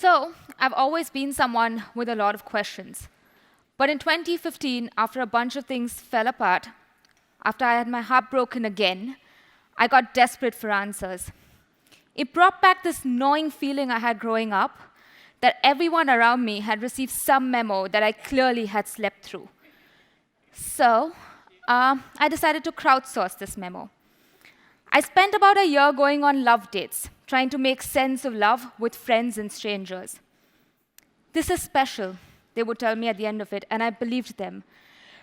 So I've always been someone with a lot of questions. But in 2015, after a bunch of things fell apart, after I had my heart broken again, I got desperate for answers. It brought back this gnawing feeling I had growing up that everyone around me had received some memo that I clearly had slept through. So I decided to crowdsource this memo. I spent about a year going on love dates, trying to make sense of love with friends and strangers. This is special, they would tell me at the end of it, and I believed them.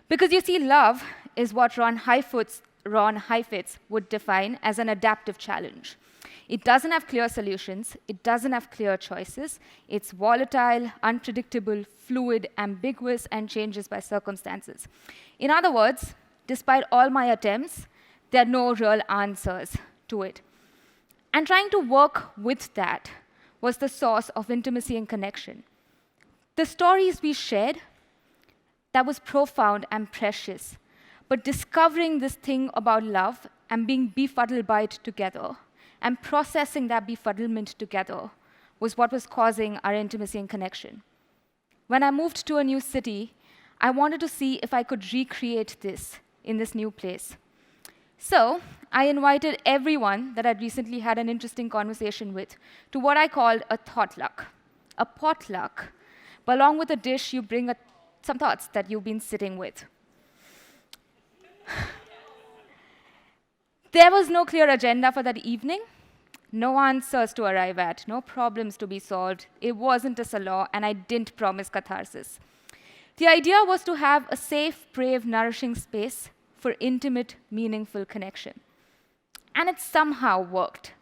Because you see, love is what Ron Heifetz would define as an adaptive challenge. It doesn't have clear solutions. It doesn't have clear choices. It's volatile, unpredictable, fluid, ambiguous, and changes by circumstances. In other words, despite all my attempts, there are no real answers to it. And trying to work with that was the source of intimacy and connection. The stories we shared, that was profound and precious. But discovering this thing about love and being befuddled by it together, and processing that befuddlement together, was what was causing our intimacy and connection. When I moved to a new city, I wanted to see if I could recreate this in this new place. So I invited everyone that I'd recently had an interesting conversation with to what I called a potluck. A potluck. But along with a dish, you bring some thoughts that you've been sitting with. There was no clear agenda for that evening, no answers to arrive at, no problems to be solved. It wasn't a salaw, and I didn't promise catharsis. The idea was to have a safe, brave, nourishing space for intimate, meaningful connection. And it somehow worked.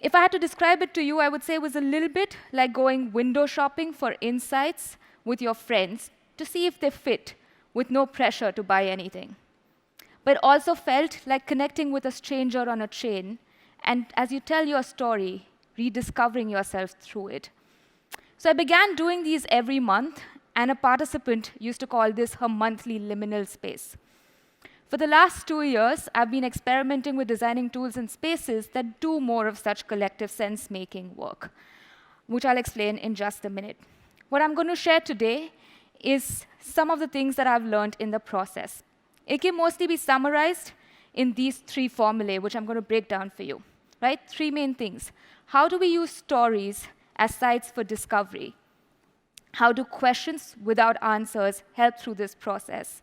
If I had to describe it to you, I would say it was a little bit like going window shopping for insights with your friends to see if they fit, with no pressure to buy anything. But it also felt like connecting with a stranger on a train, and as you tell your story, rediscovering yourself through it. So I began doing these every month, and a participant used to call this her monthly liminal space. For the last 2 years, I've been experimenting with designing tools and spaces that do more of such collective sense-making work, which I'll explain in just a minute. What I'm going to share today is some of the things that I've learned in the process. It can mostly be summarized in these 3 formulae, which I'm going to break down for you. Right? 3 main things. How do we use stories as sites for discovery? How do questions without answers help through this process?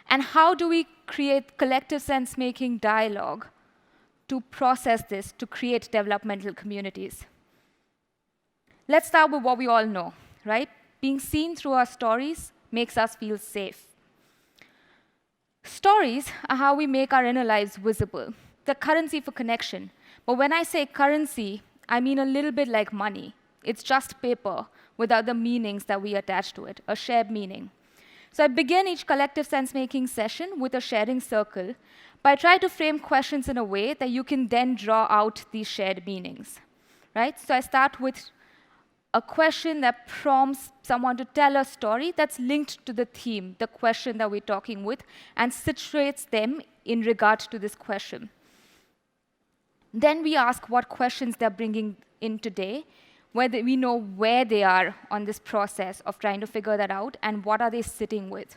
And how do we create collective sense-making dialogue to process this, to create developmental communities? Let's start with what we all know, right? Being seen through our stories makes us feel safe. Stories are how we make our inner lives visible, the currency for connection. But when I say currency, I mean a little bit like money. It's just paper without the meanings that we attach to it, a shared meaning. So I begin each collective sense-making session with a sharing circle, but I try to frame questions in a way that you can then draw out these shared meanings, right? So I start with a question that prompts someone to tell a story that's linked to the theme, the question that we're talking with, and situates them in regard to this question. Then we ask what questions they're bringing in today, whether we know where they are on this process of trying to figure that out, and what are they sitting with.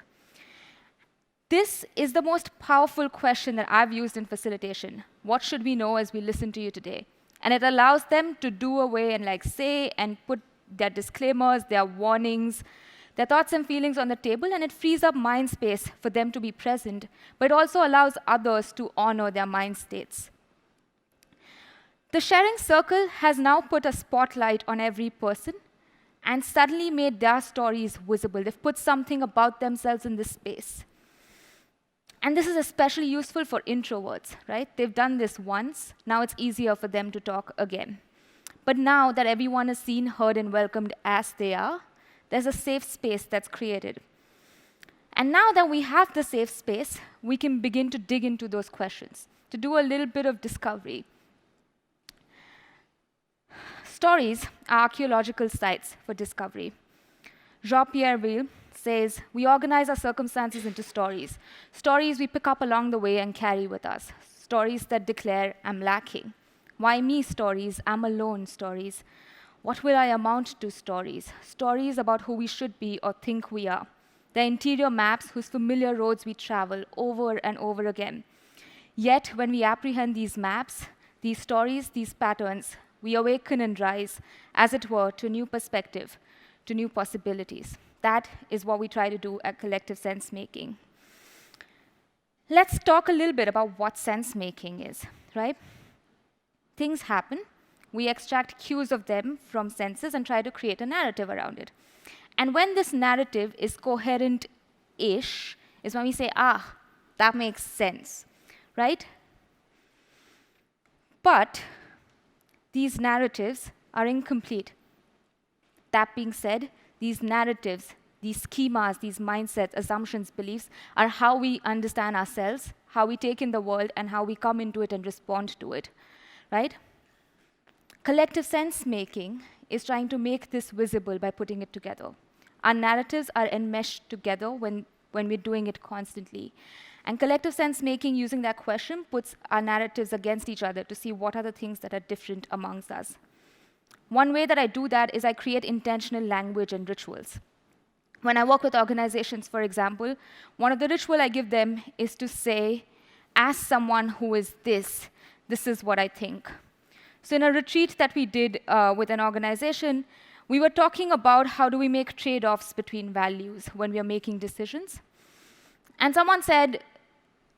This is the most powerful question that I've used in facilitation. What should we know as we listen to you today? And it allows them to do away and say and put their disclaimers, their warnings, their thoughts and feelings on the table, and it frees up mind space for them to be present, but it also allows others to honor their mind states. The sharing circle has now put a spotlight on every person and suddenly made their stories visible. They've put something about themselves in this space. And this is especially useful for introverts, right? They've done this once. Now it's easier for them to talk again. But now that everyone is seen, heard, and welcomed as they are, there's a safe space that's created. And now that we have the safe space, we can begin to dig into those questions, to do a little bit of discovery. Stories are archaeological sites for discovery. Jean-Pierre Ville says, we organize our circumstances into stories. Stories we pick up along the way and carry with us. Stories that declare, I'm lacking. Why me stories? I'm alone stories. What will I amount to? Stories. Stories about who we should be or think we are. The interior maps whose familiar roads we travel over and over again. Yet, when we apprehend these maps, these stories, these patterns, we awaken and rise, as it were, to a new perspective, to new possibilities. That is what we try to do at collective sense making. Let's talk a little bit about what sense making is, right? Things happen. We extract cues of them from senses and try to create a narrative around it. And when this narrative is coherent-ish, is when we say, that makes sense, right? But these narratives are incomplete. That being said, these narratives, these schemas, these mindsets, assumptions, beliefs are how we understand ourselves, how we take in the world, and how we come into it and respond to it, right? Collective sense making is trying to make this visible by putting it together. Our narratives are enmeshed together when we're doing it constantly. And collective sense making, using that question, puts our narratives against each other to see what are the things that are different amongst us. One way that I do that is I create intentional language and rituals. When I work with organizations, for example, one of the rituals I give them is to say, as someone who is this is what I think. So in a retreat that we did with an organization, we were talking about how do we make trade-offs between values when we are making decisions. And someone said,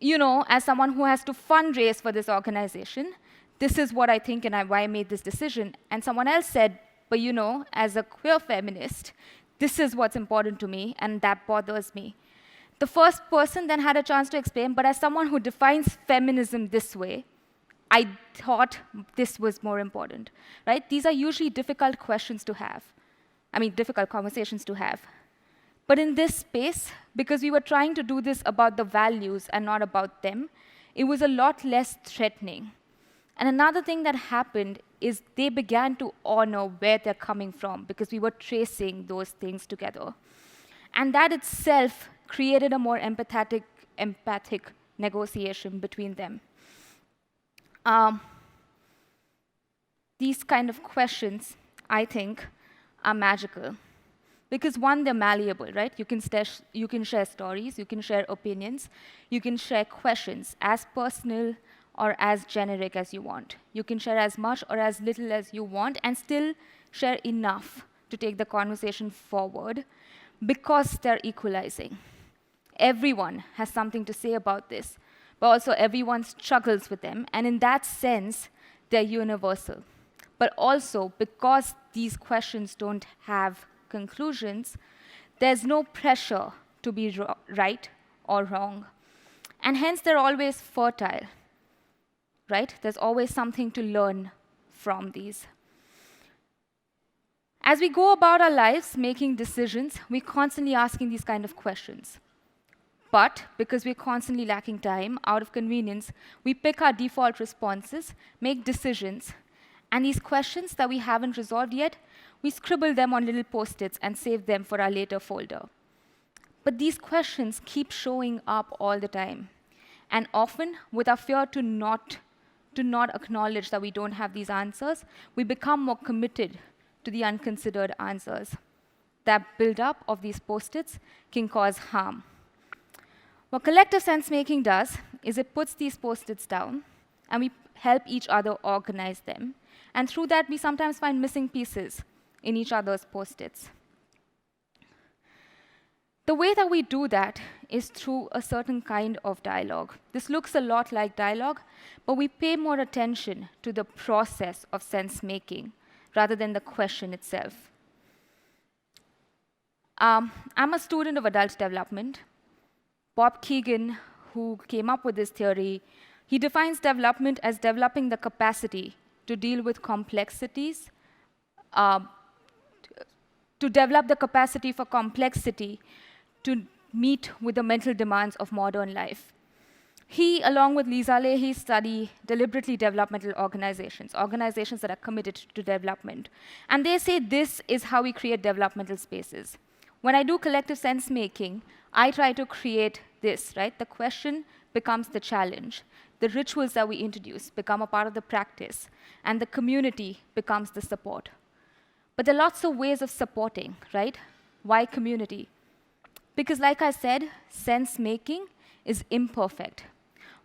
as someone who has to fundraise for this organization, this is what I think and why I made this decision. And someone else said, but as a queer feminist, this is what's important to me, and that bothers me. The first person then had a chance to explain, but as someone who defines feminism this way, I thought this was more important, right? These are usually difficult questions to have. Difficult conversations to have. But in this space, because we were trying to do this about the values and not about them, it was a lot less threatening. And another thing that happened is they began to honor where they're coming from because we were tracing those things together. And that itself created a more empathic negotiation between them. These kind of questions, I think, are magical. Because one, they're malleable, right? You can share stories, you can share opinions, you can share questions as personal or as generic as you want. You can share as much or as little as you want and still share enough to take the conversation forward because they're equalizing. Everyone has something to say about this, but also everyone struggles with them, and in that sense, they're universal. But also, because these questions don't have conclusions, there's no pressure to be right or wrong. And hence, they're always fertile, right? There's always something to learn from these. As we go about our lives making decisions, we're constantly asking these kind of questions. But because we're constantly lacking time, out of convenience, we pick our default responses, make decisions, and these questions that we haven't resolved yet, we scribble them on little Post-its and save them for our later folder. But these questions keep showing up all the time. And often, with our fear to not acknowledge that we don't have these answers, we become more committed to the unconsidered answers. That buildup of these Post-its can cause harm. What collective sense-making does is it puts these Post-its down, and we help each other organize them. And through that, we sometimes find missing pieces in each other's Post-its. The way that we do that is through a certain kind of dialogue. This looks a lot like dialogue, but we pay more attention to the process of sense-making rather than the question itself. I'm a student of adult development. Bob Keegan, who came up with this theory, he defines development as developing the capacity to deal with complexities, to develop the capacity for complexity to meet with the mental demands of modern life. He, along with Lisa Leahy, study deliberately developmental organizations that are committed to development. And they say this is how we create developmental spaces. When I do collective sense-making, I try to create this, right? The question becomes the challenge. The rituals that we introduce become a part of the practice, and the community becomes the support. But there are lots of ways of supporting, right? Why community? Because like I said, sense making is imperfect.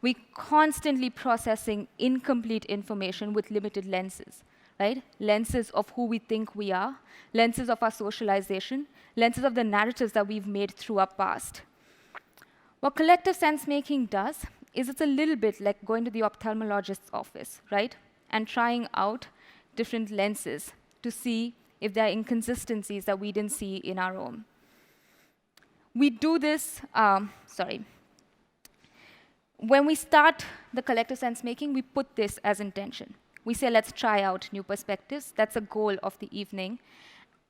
We're constantly processing incomplete information with limited lenses, right? Lenses of who we think we are, lenses of our socialization, lenses of the narratives that we've made through our past. What collective sense-making does is it's a little bit like going to the ophthalmologist's office, right? And trying out different lenses to see if there are inconsistencies that we didn't see in our own. We do this, when we start the collective sense-making, we put this as intention. We say, let's try out new perspectives. That's a goal of the evening.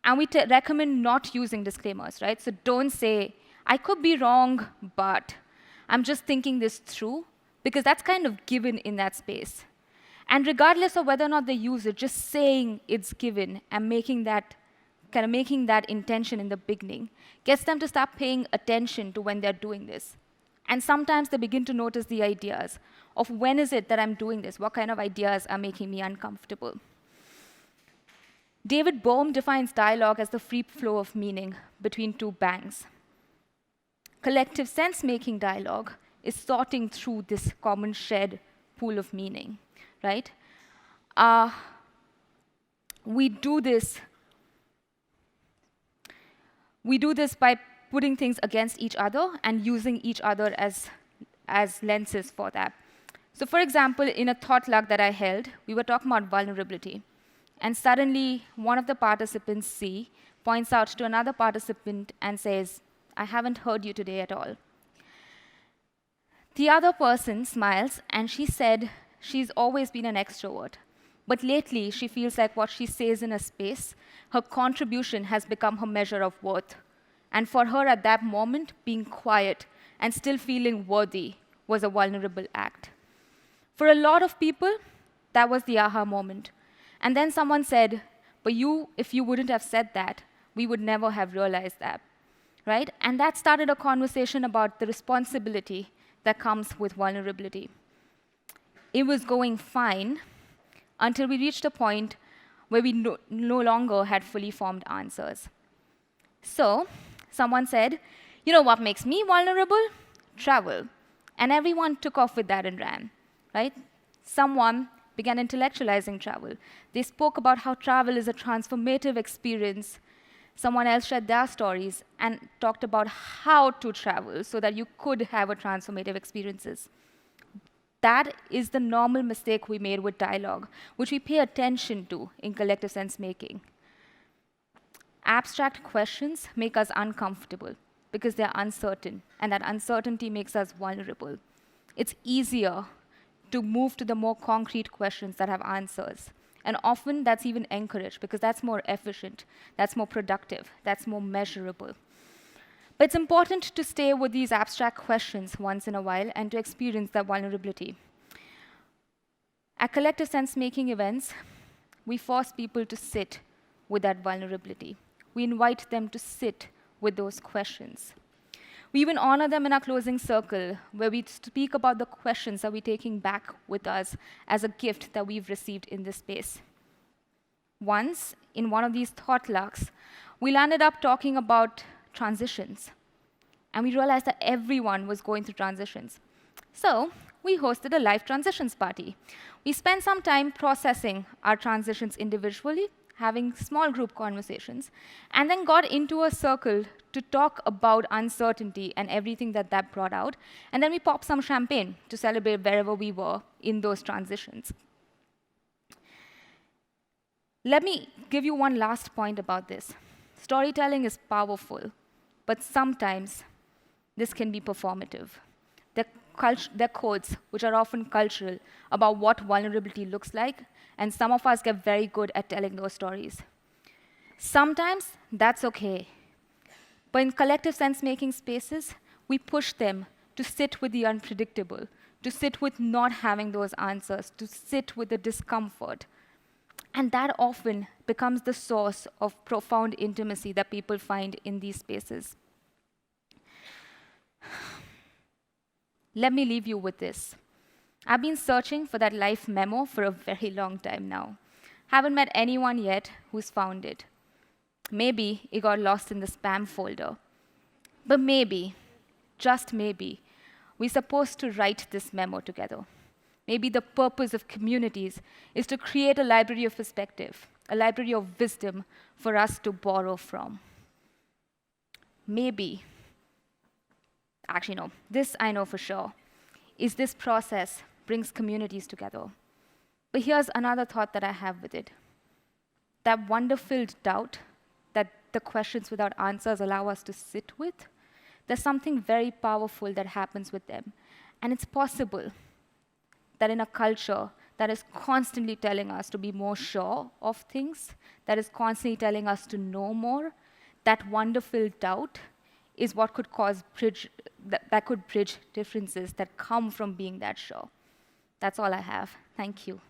And we recommend not using disclaimers, right? So don't say, I could be wrong, but I'm just thinking this through, because that's kind of given in that space. And regardless of whether or not they use it, just saying it's given and making that intention in the beginning gets them to start paying attention to when they're doing this. And sometimes they begin to notice the ideas of when is it that I'm doing this? What kind of ideas are making me uncomfortable? David Bohm defines dialogue as the free flow of meaning between two banks. Collective sense-making dialogue is sorting through this common shared pool of meaning, right? We do this by putting things against each other and using each other as lenses for that. So for example, in a thought log that I held, we were talking about vulnerability. And suddenly, one of the participants, C, points out to another participant and says, I haven't heard you today at all. The other person smiles, and she said she's always been an extrovert. But lately, she feels like what she says in a space, her contribution has become her measure of worth. And for her at that moment, being quiet and still feeling worthy was a vulnerable act. For a lot of people, that was the aha moment. And then someone said, but if you wouldn't have said that, we would never have realized that, right? And that started a conversation about the responsibility that comes with vulnerability. It was going fine until we reached a point where we no longer had fully formed answers. So someone said, you know what makes me vulnerable? Travel. And everyone took off with that and ran, right? Someone began intellectualizing travel. They spoke about how travel is a transformative experience. Someone else shared their stories and talked about how to travel so that you could have a transformative experiences. That is the normal mistake we made with dialogue, which we pay attention to in collective sense making. Abstract questions make us uncomfortable because they're uncertain, and that uncertainty makes us vulnerable. It's easier to move to the more concrete questions that have answers. And often that's even encouraged because that's more efficient, that's more productive, that's more measurable. But it's important to stay with these abstract questions once in a while and to experience that vulnerability. At collective sense-making events, we force people to sit with that vulnerability. We invite them to sit with those questions. We even honor them in our closing circle, where we speak about the questions that we're taking back with us as a gift that we've received in this space. Once, in one of these thought logs, we landed up talking about transitions. And we realized that everyone was going through transitions. So we hosted a live transitions party. We spent some time processing our transitions individually, having small group conversations, and then got into a circle to talk about uncertainty and everything that that brought out. And then we popped some champagne to celebrate wherever we were in those transitions. Let me give you one last point about this. Storytelling is powerful, but sometimes this can be performative. There are codes, which are often cultural, about what vulnerability looks like, and some of us get very good at telling those stories. Sometimes that's okay. But in collective sense-making spaces, we push them to sit with the unpredictable, to sit with not having those answers, to sit with the discomfort. And that often becomes the source of profound intimacy that people find in these spaces. Let me leave you with this. I've been searching for that life memo for a very long time now. Haven't met anyone yet who's found it. Maybe it got lost in the spam folder. But maybe, just maybe, we're supposed to write this memo together. Maybe the purpose of communities is to create a library of perspective, a library of wisdom for us to borrow from. Maybe, actually no, this I know for sure, is this process brings communities together. But here's another thought that I have with it. That wonder-filled doubt that the questions without answers allow us to sit with, there's something very powerful that happens with them. And it's possible that in a culture that is constantly telling us to be more sure of things, that is constantly telling us to know more, that wonder-filled doubt is what could that could bridge differences that come from being that sure. That's all I have. Thank you.